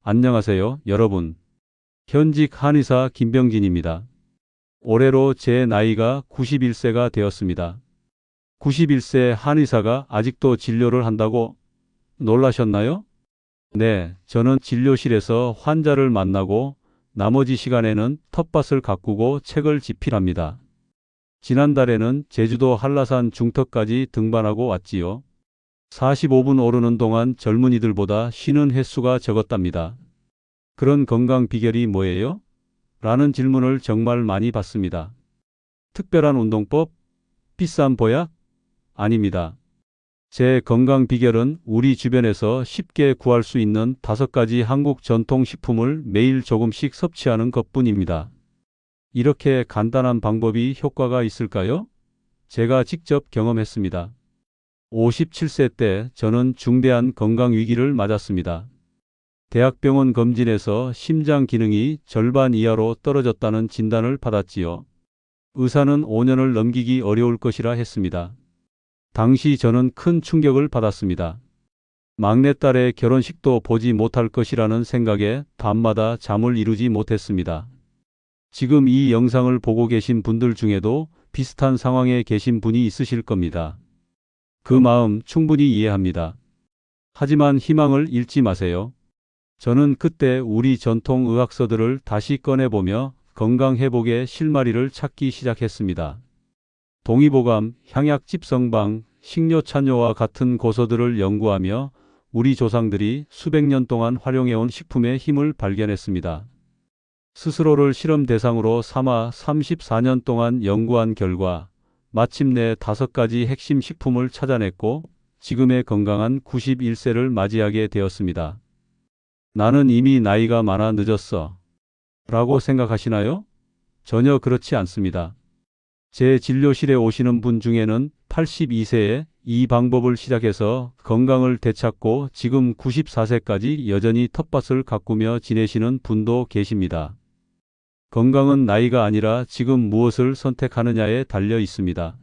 안녕하세요, 여러분. 현직 한의사 김병진입니다. 올해로 제 나이가 91세가 되었습니다. 91세 한의사가 아직도 진료를 한다고 놀라셨나요? 네, 저는 진료실에서 환자를 만나고 나머지 시간에는 텃밭을 가꾸고 책을 집필합니다. 지난달에는 제주도 한라산 중턱까지 등반하고 왔지요. 45분 오르는 동안 젊은이들보다 쉬는 횟수가 적었답니다. 그런 건강 비결이 뭐예요? 라는 질문을 정말 많이 받습니다. 특별한 운동법? 비싼 보약? 아닙니다. 제 건강 비결은 우리 주변에서 쉽게 구할 수 있는 5가지 한국 전통 식품을 매일 조금씩 섭취하는 것뿐입니다. 이렇게 간단한 방법이 효과가 있을까요? 제가 직접 경험했습니다. 57세 때 저는 중대한 건강 위기를 맞았습니다. 대학병원 검진에서 심장 기능이 절반 이하로 떨어졌다는 진단을 받았지요. 의사는 5년을 넘기기 어려울 것이라 했습니다. 당시 저는 큰 충격을 받았습니다. 막내딸의 결혼식도 보지 못할 것이라는 생각에 밤마다 잠을 이루지 못했습니다. 지금 이 영상을 보고 계신 분들 중에도 비슷한 상황에 계신 분이 있으실 겁니다. 그 마음 충분히 이해합니다. 하지만 희망을 잃지 마세요. 저는 그때 우리 전통 의학서들을 다시 꺼내보며 건강회복의 실마리를 찾기 시작했습니다. 동의보감, 향약집성방, 식료찬요와 같은 고서들을 연구하며 우리 조상들이 수백 년 동안 활용해온 식품의 힘을 발견했습니다. 스스로를 실험 대상으로 삼아 34년 동안 연구한 결과 마침내 5가지 핵심 식품을 찾아냈고 지금의 건강한 91세를 맞이하게 되었습니다. 나는 이미 나이가 많아 늦었어. 라고 생각하시나요? 전혀 그렇지 않습니다. 제 진료실에 오시는 분 중에는 82세에 이 방법을 시작해서 건강을 되찾고 지금 94세까지 여전히 텃밭을 가꾸며 지내시는 분도 계십니다. 건강은 나이가 아니라 지금 무엇을 선택하느냐에 달려 있습니다.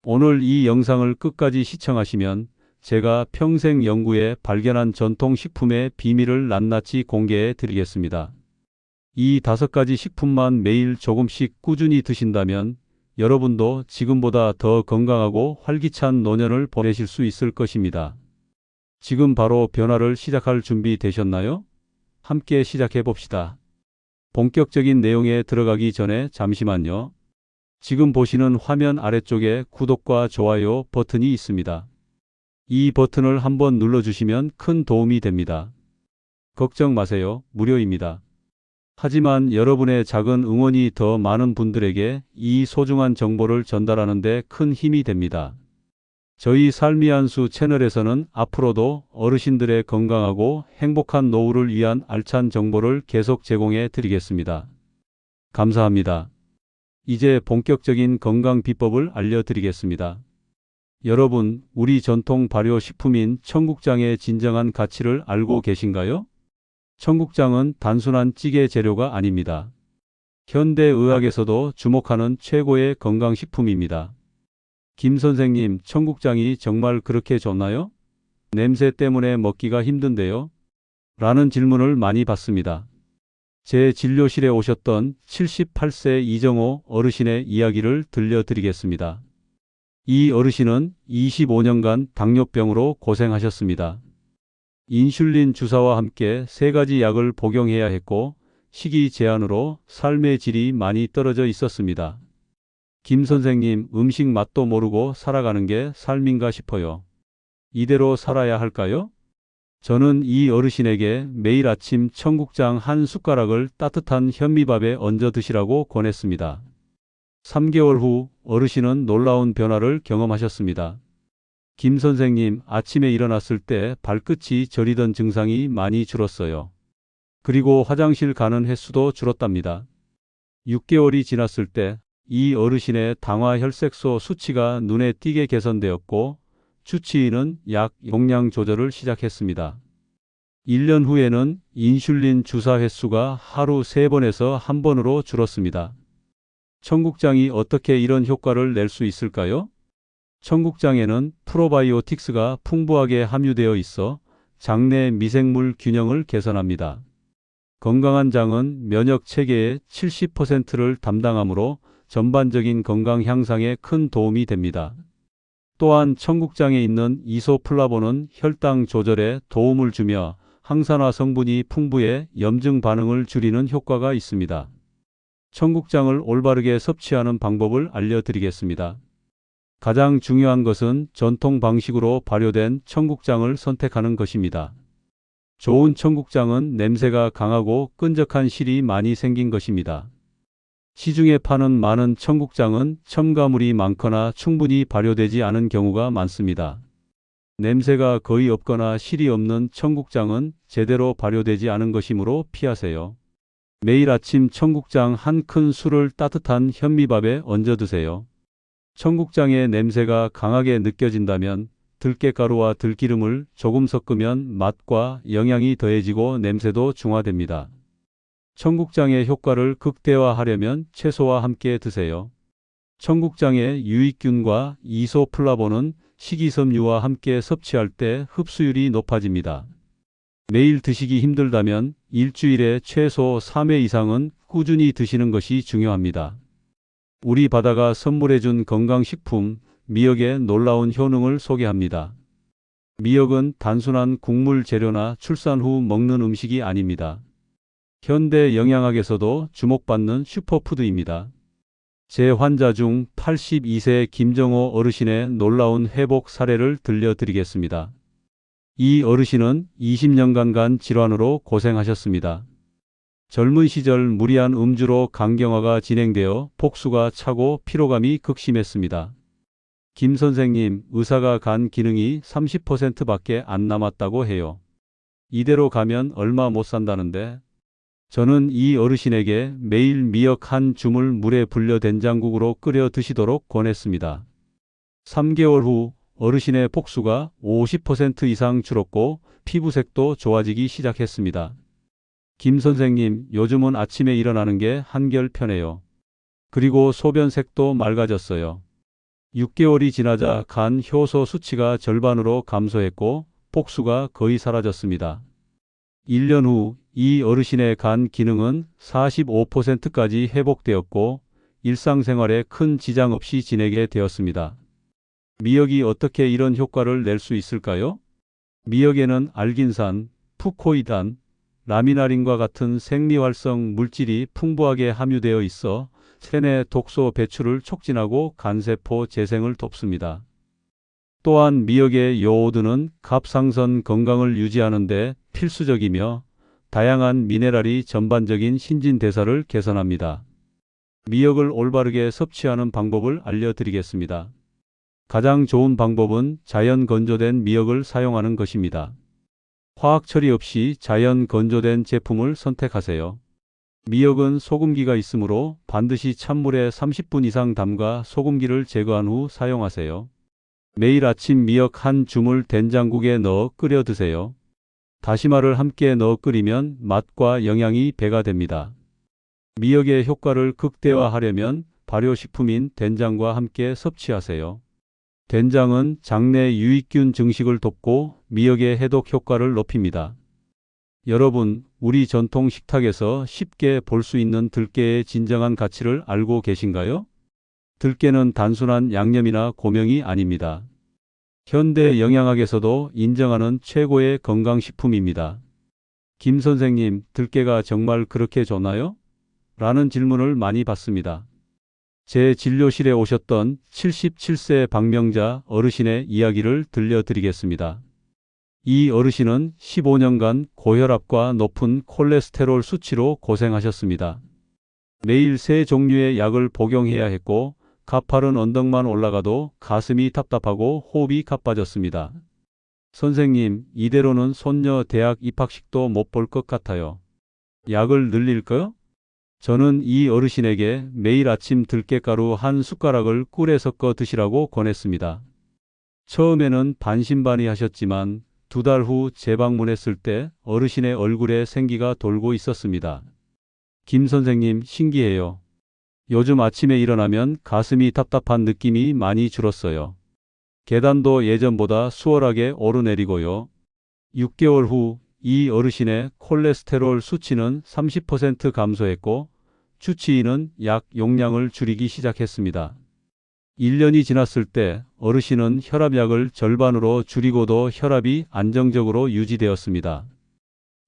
오늘 이 영상을 끝까지 시청하시면 제가 평생 연구에 발견한 전통식품의 비밀을 낱낱이 공개해 드리겠습니다. 이 5가지 식품만 매일 조금씩 꾸준히 드신다면 여러분도 지금보다 더 건강하고 활기찬 노년을 보내실 수 있을 것입니다. 지금 바로 변화를 시작할 준비 되셨나요? 함께 시작해 봅시다. 본격적인 내용에 들어가기 전에 잠시만요. 지금 보시는 화면 아래쪽에 구독과 좋아요 버튼이 있습니다. 이 버튼을 한번 눌러주시면 큰 도움이 됩니다. 걱정 마세요. 무료입니다. 하지만 여러분의 작은 응원이 더 많은 분들에게 이 소중한 정보를 전달하는 데 큰 힘이 됩니다. 저희 삶이 한 수 채널에서는 앞으로도 어르신들의 건강하고 행복한 노후를 위한 알찬 정보를 계속 제공해 드리겠습니다. 감사합니다. 이제 본격적인 건강 비법을 알려드리겠습니다. 여러분, 우리 전통 발효식품인 청국장의 진정한 가치를 알고 계신가요? 청국장은 단순한 찌개 재료가 아닙니다. 현대의학에서도 주목하는 최고의 건강식품입니다. 김 선생님, 청국장이 정말 그렇게 좋나요? 냄새 때문에 먹기가 힘든데요? 라는 질문을 많이 받습니다. 제 진료실에 오셨던 78세 이정호 어르신의 이야기를 들려드리겠습니다. 이 어르신은 25년간 당뇨병으로 고생하셨습니다. 인슐린 주사와 함께 3가지 약을 복용해야 했고 식이 제한으로 삶의 질이 많이 떨어져 있었습니다. 김 선생님, 음식 맛도 모르고 살아가는 게 삶인가 싶어요. 이대로 살아야 할까요? 저는 이 어르신에게 매일 아침 청국장 한 숟가락을 따뜻한 현미밥에 얹어 드시라고 권했습니다. 3개월 후 어르신은 놀라운 변화를 경험하셨습니다. 김 선생님, 아침에 일어났을 때 발끝이 저리던 증상이 많이 줄었어요. 그리고 화장실 가는 횟수도 줄었답니다. 6개월이 지났을 때 이 어르신의 당화 혈색소 수치가 눈에 띄게 개선되었고 주치의는 약 용량 조절을 시작했습니다. 1년 후에는 인슐린 주사 횟수가 하루 3번에서 1번으로 줄었습니다. 청국장이 어떻게 이런 효과를 낼 수 있을까요? 청국장에는 프로바이오틱스가 풍부하게 함유되어 있어 장내 미생물 균형을 개선합니다. 건강한 장은 면역 체계의 70%를 담당하므로 전반적인 건강 향상에 큰 도움이 됩니다. 또한 청국장에 있는 이소플라본은 혈당 조절에 도움을 주며 항산화 성분이 풍부해 염증 반응을 줄이는 효과가 있습니다. 청국장을 올바르게 섭취하는 방법을 알려드리겠습니다. 가장 중요한 것은 전통 방식으로 발효된 청국장을 선택하는 것입니다. 좋은 청국장은 냄새가 강하고 끈적한 실이 많이 생긴 것입니다. 시중에 파는 많은 청국장은 첨가물이 많거나 충분히 발효되지 않은 경우가 많습니다. 냄새가 거의 없거나 실이 없는 청국장은 제대로 발효되지 않은 것이므로 피하세요. 매일 아침 청국장 한 큰술을 따뜻한 현미밥에 얹어 드세요. 청국장의 냄새가 강하게 느껴진다면 들깨가루와 들기름을 조금 섞으면 맛과 영양이 더해지고 냄새도 중화됩니다. 청국장의 효과를 극대화하려면 채소와 함께 드세요. 청국장의 유익균과 이소플라본은 식이섬유와 함께 섭취할 때 흡수율이 높아집니다. 매일 드시기 힘들다면 일주일에 최소 3회 이상은 꾸준히 드시는 것이 중요합니다. 우리 바다가 선물해준 건강식품 미역의 놀라운 효능을 소개합니다. 미역은 단순한 국물 재료나 출산 후 먹는 음식이 아닙니다. 현대 영양학에서도 주목받는 슈퍼푸드입니다. 제 환자 중 82세 김정호 어르신의 놀라운 회복 사례를 들려드리겠습니다. 이 어르신은 20년간 간 질환으로 고생하셨습니다. 젊은 시절 무리한 음주로 간경화가 진행되어 복수가 차고 피로감이 극심했습니다. 김 선생님, 의사가 간 기능이 30%밖에 안 남았다고 해요. 이대로 가면 얼마 못 산다는데? 저는 이 어르신에게 매일 미역 한 줌을 물에 불려 된장국으로 끓여 드시도록 권했습니다. 3개월 후 어르신의 복수가 50% 이상 줄었고 피부색도 좋아지기 시작했습니다. 김 선생님, 요즘은 아침에 일어나는 게 한결 편해요. 그리고 소변색도 맑아졌어요. 6개월이 지나자 간 효소 수치가 절반으로 감소했고 복수가 거의 사라졌습니다. 1년 후 이 어르신의 간 기능은 45%까지 회복되었고 일상생활에 큰 지장 없이 지내게 되었습니다. 미역이 어떻게 이런 효과를 낼 수 있을까요? 미역에는 알긴산, 푸코이단, 라미나린과 같은 생리활성 물질이 풍부하게 함유되어 있어 체내 독소 배출을 촉진하고 간세포 재생을 돕습니다. 또한 미역의 요오드는 갑상선 건강을 유지하는 데 필수적이며 다양한 미네랄이 전반적인 신진대사를 개선합니다. 미역을 올바르게 섭취하는 방법을 알려드리겠습니다. 가장 좋은 방법은 자연 건조된 미역을 사용하는 것입니다. 화학 처리 없이 자연 건조된 제품을 선택하세요. 미역은 소금기가 있으므로 반드시 찬물에 30분 이상 담가 소금기를 제거한 후 사용하세요. 매일 아침 미역 한 줌을 된장국에 넣어 끓여 드세요. 다시마를 함께 넣어 끓이면 맛과 영양이 배가 됩니다. 미역의 효과를 극대화하려면 발효식품인 된장과 함께 섭취하세요. 된장은 장내 유익균 증식을 돕고 미역의 해독 효과를 높입니다. 여러분, 우리 전통 식탁에서 쉽게 볼 수 있는 들깨의 진정한 가치를 알고 계신가요? 들깨는 단순한 양념이나 고명이 아닙니다. 현대 영양학에서도 인정하는 최고의 건강식품입니다. 김 선생님, 들깨가 정말 그렇게 좋나요? 라는 질문을 많이 받습니다. 제 진료실에 오셨던 77세 박명자 어르신의 이야기를 들려드리겠습니다. 이 어르신은 15년간 고혈압과 높은 콜레스테롤 수치로 고생하셨습니다. 매일 세 종류의 약을 복용해야 했고 가파른 언덕만 올라가도 가슴이 답답하고 호흡이 가빠졌습니다. 선생님, 이대로는 손녀 대학 입학식도 못 볼 것 같아요. 약을 늘릴까요? 저는 이 어르신에게 매일 아침 들깨가루 한 숟가락을 꿀에 섞어 드시라고 권했습니다. 처음에는 반신반의하셨지만 2달 후 재방문했을 때 어르신의 얼굴에 생기가 돌고 있었습니다. 김 선생님, 신기해요. 요즘 아침에 일어나면 가슴이 답답한 느낌이 많이 줄었어요. 계단도 예전보다 수월하게 오르내리고요. 6개월 후 이 어르신의 콜레스테롤 수치는 30% 감소했고 주치의는 약 용량을 줄이기 시작했습니다. 1년이 지났을 때 어르신은 혈압약을 절반으로 줄이고도 혈압이 안정적으로 유지되었습니다.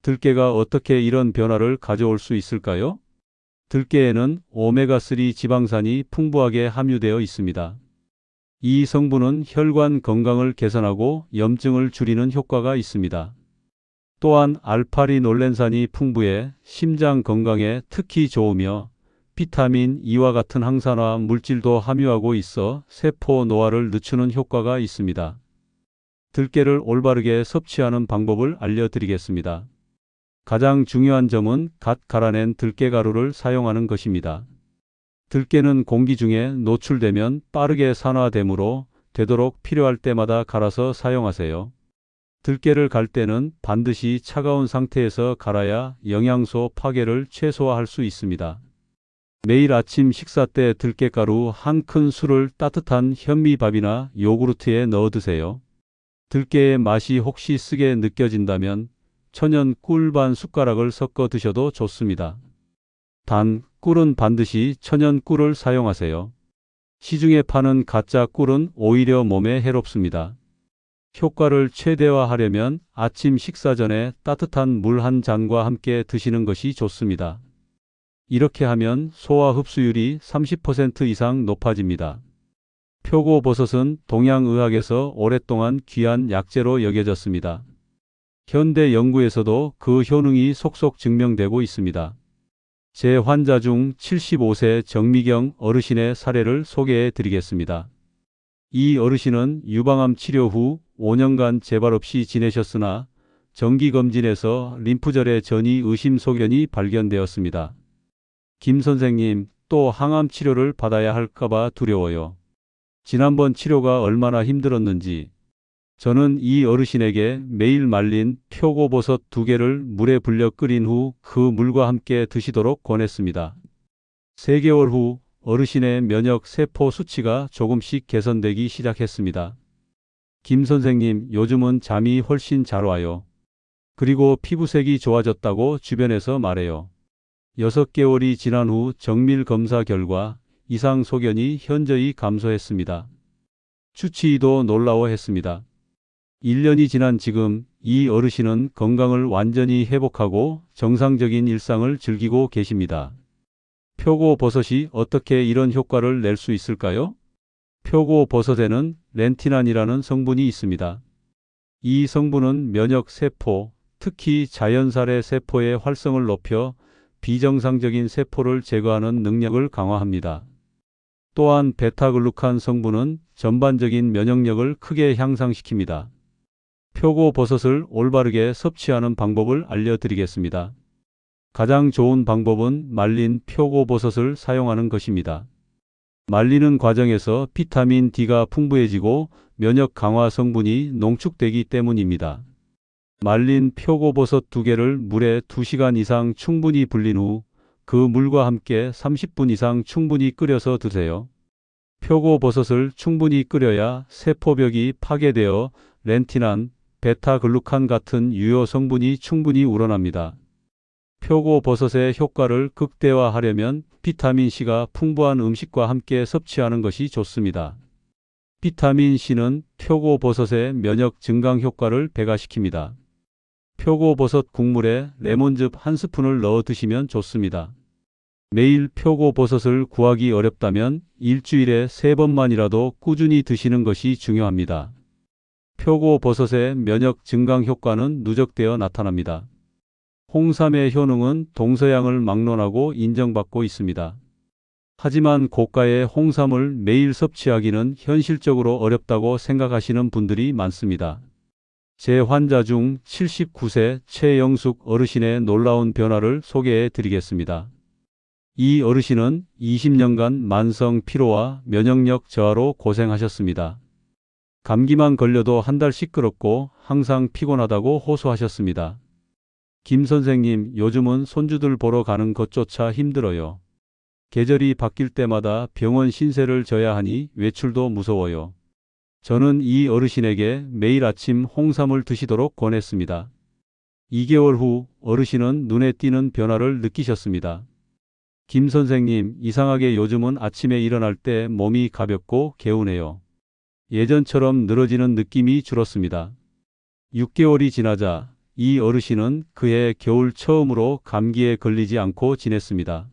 들깨가 어떻게 이런 변화를 가져올 수 있을까요? 들깨에는 오메가3 지방산이 풍부하게 함유되어 있습니다. 이 성분은 혈관 건강을 개선하고 염증을 줄이는 효과가 있습니다. 또한 알파리놀렌산이 풍부해 심장 건강에 특히 좋으며 비타민 E와 같은 항산화 물질도 함유하고 있어 세포 노화를 늦추는 효과가 있습니다. 들깨를 올바르게 섭취하는 방법을 알려드리겠습니다. 가장 중요한 점은 갓 갈아낸 들깨가루를 사용하는 것입니다. 들깨는 공기 중에 노출되면 빠르게 산화되므로 되도록 필요할 때마다 갈아서 사용하세요. 들깨를 갈 때는 반드시 차가운 상태에서 갈아야 영양소 파괴를 최소화할 수 있습니다. 매일 아침 식사 때 들깨가루 한 큰술을 따뜻한 현미밥이나 요구르트에 넣어 드세요. 들깨의 맛이 혹시 쓰게 느껴진다면 천연 꿀 반 숟가락을 섞어 드셔도 좋습니다. 단, 꿀은 반드시 천연 꿀을 사용하세요. 시중에 파는 가짜 꿀은 오히려 몸에 해롭습니다. 효과를 최대화하려면 아침 식사 전에 따뜻한 물 한 잔과 함께 드시는 것이 좋습니다. 이렇게 하면 소화 흡수율이 30% 이상 높아집니다. 표고버섯은 동양의학에서 오랫동안 귀한 약재로 여겨졌습니다. 현대 연구에서도 그 효능이 속속 증명되고 있습니다. 제 환자 중 75세 정미경 어르신의 사례를 소개해 드리겠습니다. 이 어르신은 유방암 치료 후 5년간 재발 없이 지내셨으나 정기검진에서 림프절의 전이 의심 소견이 발견되었습니다. 김 선생님, 또 항암 치료를 받아야 할까봐 두려워요. 지난번 치료가 얼마나 힘들었는지. 저는 이 어르신에게 매일 말린 표고버섯 2개를 물에 불려 끓인 후 그 물과 함께 드시도록 권했습니다. 3개월 후 어르신의 면역 세포 수치가 조금씩 개선되기 시작했습니다. 김 선생님, 요즘은 잠이 훨씬 잘 와요. 그리고 피부색이 좋아졌다고 주변에서 말해요. 6개월이 지난 후 정밀 검사 결과 이상 소견이 현저히 감소했습니다. 주치의도 놀라워했습니다. 1년이 지난 지금 이 어르신은 건강을 완전히 회복하고 정상적인 일상을 즐기고 계십니다. 표고버섯이 어떻게 이런 효과를 낼 수 있을까요? 표고버섯에는 렌티난이라는 성분이 있습니다. 이 성분은 면역 세포, 특히 자연살해 세포의 활성을 높여 비정상적인 세포를 제거하는 능력을 강화합니다. 또한 베타글루칸 성분은 전반적인 면역력을 크게 향상시킵니다. 표고버섯을 올바르게 섭취하는 방법을 알려드리겠습니다. 가장 좋은 방법은 말린 표고버섯을 사용하는 것입니다. 말리는 과정에서 비타민 D가 풍부해지고 면역 강화 성분이 농축되기 때문입니다. 말린 표고버섯 2개를 물에 2시간 이상 충분히 불린 후 그 물과 함께 30분 이상 충분히 끓여서 드세요. 표고버섯을 충분히 끓여야 세포벽이 파괴되어 렌티난, 베타글루칸 같은 유효 성분이 충분히 우러납니다. 표고버섯의 효과를 극대화하려면 비타민C가 풍부한 음식과 함께 섭취하는 것이 좋습니다. 비타민C는 표고버섯의 면역 증강 효과를 배가시킵니다. 표고버섯 국물에 레몬즙 한 스푼을 넣어 드시면 좋습니다. 매일 표고버섯을 구하기 어렵다면 일주일에 3번만이라도 꾸준히 드시는 것이 중요합니다. 표고버섯의 면역 증강 효과는 누적되어 나타납니다. 홍삼의 효능은 동서양을 막론하고 인정받고 있습니다. 하지만 고가의 홍삼을 매일 섭취하기는 현실적으로 어렵다고 생각하시는 분들이 많습니다. 제 환자 중 79세 최영숙 어르신의 놀라운 변화를 소개해 드리겠습니다. 이 어르신은 20년간 만성 피로와 면역력 저하로 고생하셨습니다. 감기만 걸려도 한 달 시끄럽고 항상 피곤하다고 호소하셨습니다. 김 선생님, 요즘은 손주들 보러 가는 것조차 힘들어요. 계절이 바뀔 때마다 병원 신세를 져야 하니 외출도 무서워요. 저는 이 어르신에게 매일 아침 홍삼을 드시도록 권했습니다. 2개월 후 어르신은 눈에 띄는 변화를 느끼셨습니다. 김 선생님, 이상하게 요즘은 아침에 일어날 때 몸이 가볍고 개운해요. 예전처럼 늘어지는 느낌이 줄었습니다. 6개월이 지나자 이 어르신은 그해 겨울 처음으로 감기에 걸리지 않고 지냈습니다.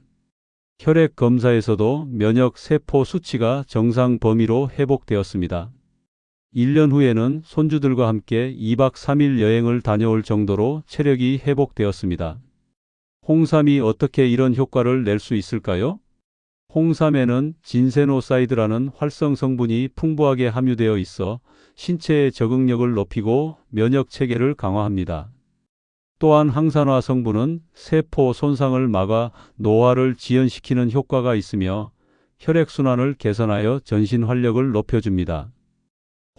혈액 검사에서도 면역 세포 수치가 정상 범위로 회복되었습니다. 1년 후에는 손주들과 함께 2박 3일 여행을 다녀올 정도로 체력이 회복되었습니다. 홍삼이 어떻게 이런 효과를 낼 수 있을까요? 홍삼에는 진세노사이드라는 활성 성분이 풍부하게 함유되어 있어 신체의 적응력을 높이고 면역 체계를 강화합니다. 또한 항산화 성분은 세포 손상을 막아 노화를 지연시키는 효과가 있으며 혈액순환을 개선하여 전신 활력을 높여줍니다.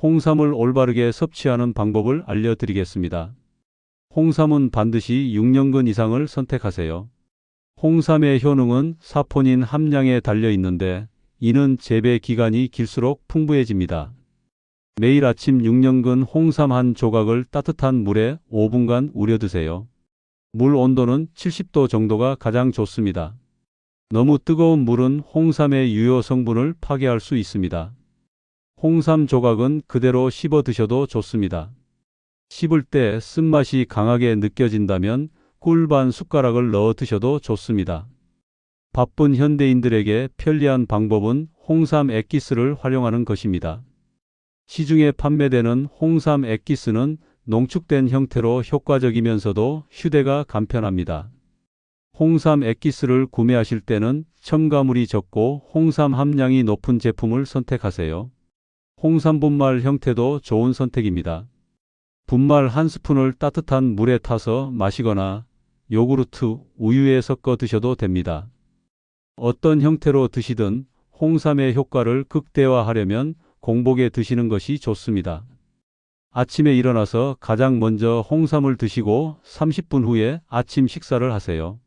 홍삼을 올바르게 섭취하는 방법을 알려드리겠습니다. 홍삼은 반드시 6년근 이상을 선택하세요. 홍삼의 효능은 사포닌 함량에 달려 있는데 이는 재배 기간이 길수록 풍부해집니다. 매일 아침 6년근 홍삼 한 조각을 따뜻한 물에 5분간 우려 드세요. 물 온도는 70도 정도가 가장 좋습니다. 너무 뜨거운 물은 홍삼의 유효 성분을 파괴할 수 있습니다. 홍삼 조각은 그대로 씹어 드셔도 좋습니다. 씹을 때 쓴맛이 강하게 느껴진다면 꿀 반 숟가락을 넣어 드셔도 좋습니다. 바쁜 현대인들에게 편리한 방법은 홍삼 액기스를 활용하는 것입니다. 시중에 판매되는 홍삼 액기스는 농축된 형태로 효과적이면서도 휴대가 간편합니다. 홍삼 액기스를 구매하실 때는 첨가물이 적고 홍삼 함량이 높은 제품을 선택하세요. 홍삼 분말 형태도 좋은 선택입니다. 분말 한 스푼을 따뜻한 물에 타서 마시거나 요구르트, 우유에 섞어 드셔도 됩니다. 어떤 형태로 드시든 홍삼의 효과를 극대화하려면 공복에 드시는 것이 좋습니다. 아침에 일어나서 가장 먼저 홍삼을 드시고 30분 후에 아침 식사를 하세요.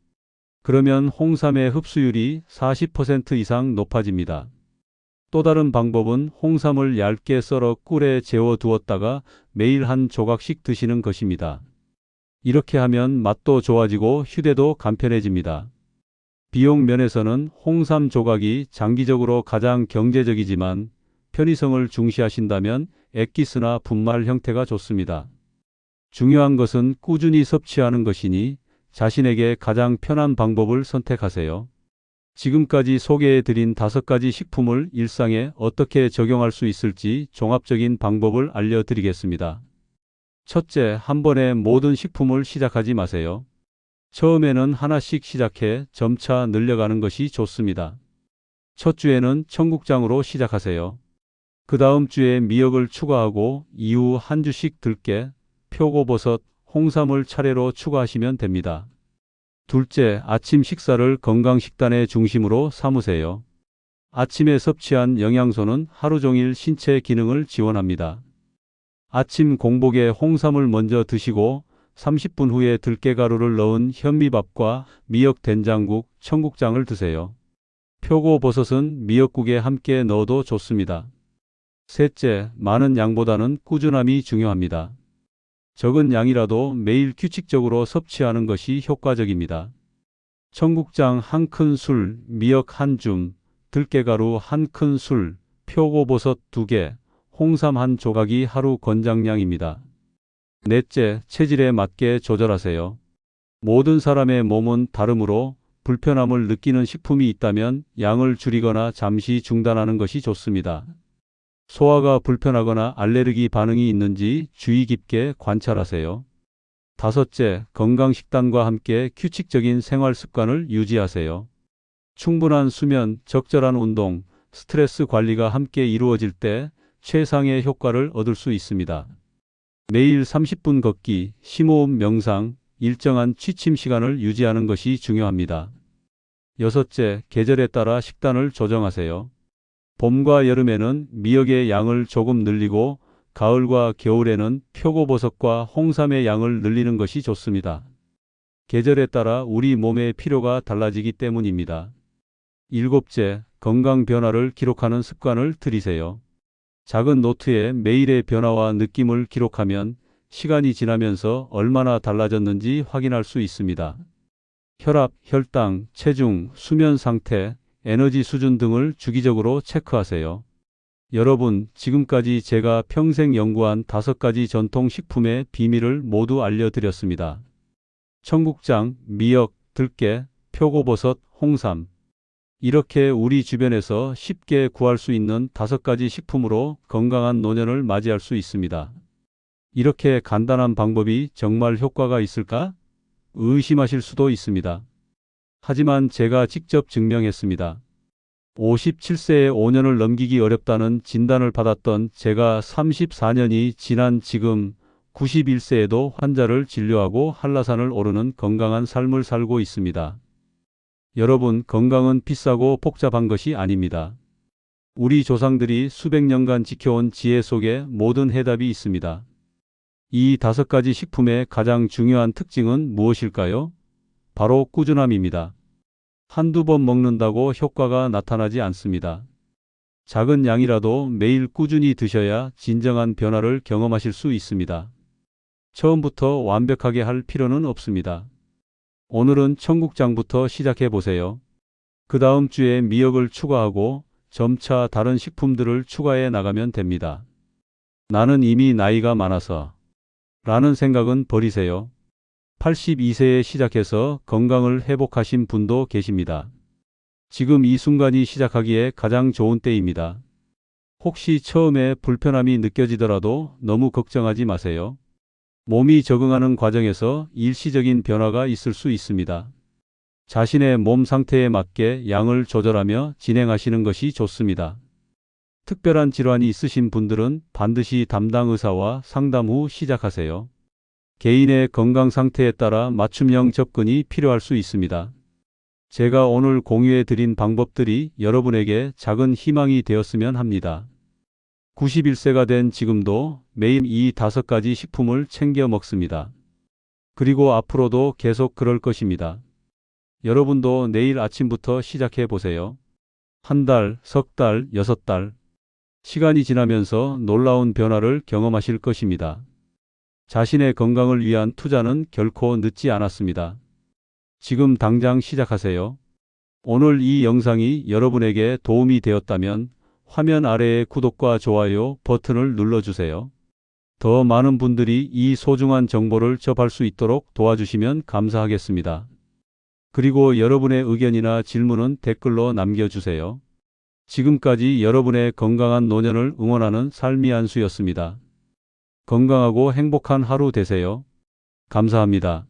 그러면 홍삼의 흡수율이 40% 이상 높아집니다. 또 다른 방법은 홍삼을 얇게 썰어 꿀에 재워 두었다가 매일 한 조각씩 드시는 것입니다. 이렇게 하면 맛도 좋아지고 휴대도 간편해집니다. 비용 면에서는 홍삼 조각이 장기적으로 가장 경제적이지만 편의성을 중시하신다면 액기스나 분말 형태가 좋습니다. 중요한 것은 꾸준히 섭취하는 것이니 자신에게 가장 편한 방법을 선택하세요. 지금까지 소개해드린 5가지 식품을 일상에 어떻게 적용할 수 있을지 종합적인 방법을 알려드리겠습니다. 첫째, 한 번에 모든 식품을 시작하지 마세요. 처음에는 하나씩 시작해 점차 늘려가는 것이 좋습니다. 첫 주에는 청국장으로 시작하세요. 그 다음 주에 미역을 추가하고 이후 한 주씩 들깨, 표고버섯, 홍삼을 차례로 추가하시면 됩니다. 둘째, 아침 식사를 건강식단의 중심으로 삼으세요. 아침에 섭취한 영양소는 하루 종일 신체 기능을 지원합니다. 아침 공복에 홍삼을 먼저 드시고 30분 후에 들깨가루를 넣은 현미밥과 미역 된장국, 청국장을 드세요. 표고버섯은 미역국에 함께 넣어도 좋습니다. 셋째, 많은 양보다는 꾸준함이 중요합니다. 적은 양이라도 매일 규칙적으로 섭취하는 것이 효과적입니다. 청국장 1큰술, 미역 1줌, 들깨가루 1큰술, 표고버섯 2개, 홍삼 1조각이 하루 권장량입니다. 넷째, 체질에 맞게 조절하세요. 모든 사람의 몸은 다르므로 불편함을 느끼는 식품이 있다면 양을 줄이거나 잠시 중단하는 것이 좋습니다. 소화가 불편하거나 알레르기 반응이 있는지 주의 깊게 관찰하세요. 다섯째, 건강식단과 함께 규칙적인 생활 습관을 유지하세요. 충분한 수면, 적절한 운동, 스트레스 관리가 함께 이루어질 때 최상의 효과를 얻을 수 있습니다. 매일 30분 걷기, 심호흡 명상, 일정한 취침 시간을 유지하는 것이 중요합니다. 여섯째, 계절에 따라 식단을 조정하세요. 봄과 여름에는 미역의 양을 조금 늘리고 가을과 겨울에는 표고버섯과 홍삼의 양을 늘리는 것이 좋습니다. 계절에 따라 우리 몸의 필요가 달라지기 때문입니다. 일곱째, 건강 변화를 기록하는 습관을 들이세요. 작은 노트에 매일의 변화와 느낌을 기록하면 시간이 지나면서 얼마나 달라졌는지 확인할 수 있습니다. 혈압, 혈당, 체중, 수면 상태, 에너지 수준 등을 주기적으로 체크하세요. 여러분, 지금까지 제가 평생 연구한 5가지 전통 식품의 비밀을 모두 알려드렸습니다. 청국장, 미역, 들깨, 표고버섯, 홍삼. 이렇게 우리 주변에서 쉽게 구할 수 있는 5가지 식품으로 건강한 노년을 맞이할 수 있습니다. 이렇게 간단한 방법이 정말 효과가 있을까? 의심하실 수도 있습니다. 하지만 제가 직접 증명했습니다. 57세에 5년을 넘기기 어렵다는 진단을 받았던 제가 34년이 지난 지금 91세에도 환자를 진료하고 한라산을 오르는 건강한 삶을 살고 있습니다. 여러분, 건강은 비싸고 복잡한 것이 아닙니다. 우리 조상들이 수백 년간 지켜온 지혜 속에 모든 해답이 있습니다. 이 5가지 식품의 가장 중요한 특징은 무엇일까요? 바로 꾸준함입니다. 한두 번 먹는다고 효과가 나타나지 않습니다. 작은 양이라도 매일 꾸준히 드셔야 진정한 변화를 경험하실 수 있습니다. 처음부터 완벽하게 할 필요는 없습니다. 오늘은 청국장부터 시작해 보세요. 그 다음 주에 미역을 추가하고 점차 다른 식품들을 추가해 나가면 됩니다. 나는 이미 나이가 많아서 라는 생각은 버리세요. 82세에 시작해서 건강을 회복하신 분도 계십니다. 지금 이 순간이 시작하기에 가장 좋은 때입니다. 혹시 처음에 불편함이 느껴지더라도 너무 걱정하지 마세요. 몸이 적응하는 과정에서 일시적인 변화가 있을 수 있습니다. 자신의 몸 상태에 맞게 양을 조절하며 진행하시는 것이 좋습니다. 특별한 질환이 있으신 분들은 반드시 담당 의사와 상담 후 시작하세요. 개인의 건강 상태에 따라 맞춤형 접근이 필요할 수 있습니다. 제가 오늘 공유해 드린 방법들이 여러분에게 작은 희망이 되었으면 합니다. 91세가 된 지금도 매일 이 5가지 식품을 챙겨 먹습니다. 그리고 앞으로도 계속 그럴 것입니다. 여러분도 내일 아침부터 시작해 보세요. 한 달, 석 달, 6달. 시간이 지나면서 놀라운 변화를 경험하실 것입니다. 자신의 건강을 위한 투자는 결코 늦지 않았습니다. 지금 당장 시작하세요. 오늘 이 영상이 여러분에게 도움이 되었다면 화면 아래의 구독과 좋아요 버튼을 눌러주세요. 더 많은 분들이 이 소중한 정보를 접할 수 있도록 도와주시면 감사하겠습니다. 그리고 여러분의 의견이나 질문은 댓글로 남겨주세요. 지금까지 여러분의 건강한 노년을 응원하는 삶이 한수였습니다. 건강하고 행복한 하루 되세요. 감사합니다.